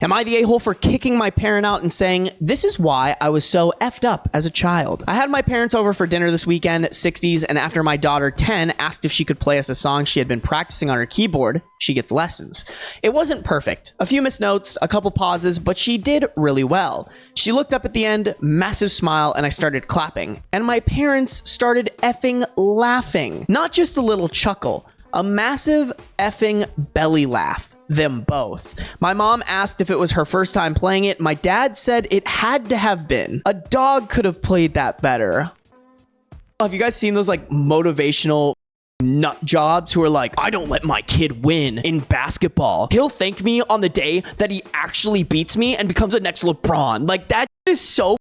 Am I the a-hole for kicking my parent out and saying, this is why I was so effed up as a child? I had my parents over for dinner this weekend, 60s, and after my daughter, 10, asked if she could play us a song she had been practicing on her keyboard, she gets lessons. It wasn't perfect. A few missed notes, a couple pauses, but she did really well. She looked up at the end, massive smile, and I started clapping. And my parents started effing laughing. Not just a little chuckle, a massive effing belly laugh. Them both. My mom asked if it was her first time playing it. My dad said it had to have been. A dog could have played that better. Have you guys seen those like motivational nut jobs who are like, I don't let my kid win in basketball. He'll thank me on the day that he actually beats me and becomes the next LeBron. Like, that is so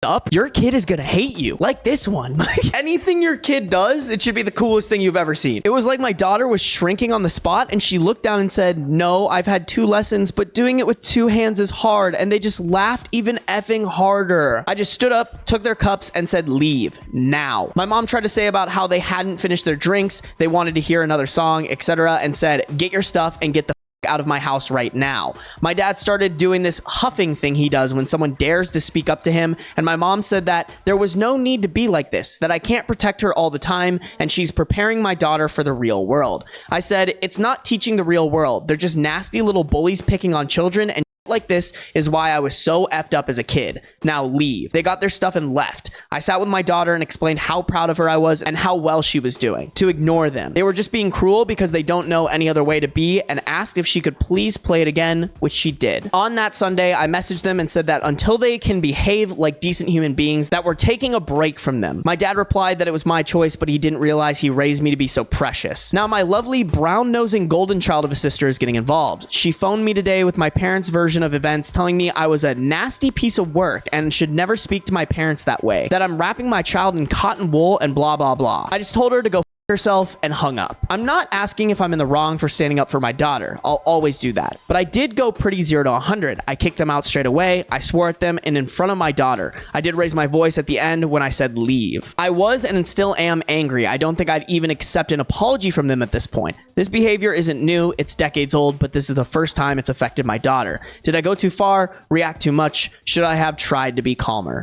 up. Your kid is gonna hate you, like this one. Like, anything your kid does, it should be the coolest thing you've ever seen. It was like my daughter was shrinking on the spot and she looked down and said, no, I've had 2 lessons, but doing it with 2 hands is hard. And they just laughed even effing harder. I just stood up, took their cups and said, leave now. My mom tried to say about how they hadn't finished their drinks, they wanted to hear another song, etc., and said, get your stuff and get the out of my house right now. My dad started doing this huffing thing he does when someone dares to speak up to him, and my mom said that there was no need to be like this, that I can't protect her all the time, and she's preparing my daughter for the real world. I said, it's not teaching the real world. They're just nasty little bullies picking on children, and like this is why I was so effed up as a kid. Now leave. They got their stuff and left. I sat with my daughter and explained how proud of her I was and how well she was doing. To ignore them. They were just being cruel because they don't know any other way to be, and asked if she could please play it again, which she did. On that Sunday, I messaged them and said that until they can behave like decent human beings, that we're taking a break from them. My dad replied that it was my choice, but he didn't realize he raised me to be so precious. Now my lovely brown-nosing golden child of a sister is getting involved. She phoned me today with my parents' version of events, telling me I was a nasty piece of work and should never speak to my parents that way, that I'm wrapping my child in cotton wool and blah blah blah. I just told her to go herself and hung up. I'm not asking if I'm in the wrong for standing up for my daughter. I'll always do that. But I did go pretty 0 to 100. I kicked them out straight away. I swore at them and in front of my daughter. I did raise my voice at the end when I said leave. I was and still am angry. I don't think I'd even accept an apology from them at this point. This behavior isn't new. It's decades old, but this is the first time it's affected my daughter. Did I go too far? React too much? Should I have tried to be calmer?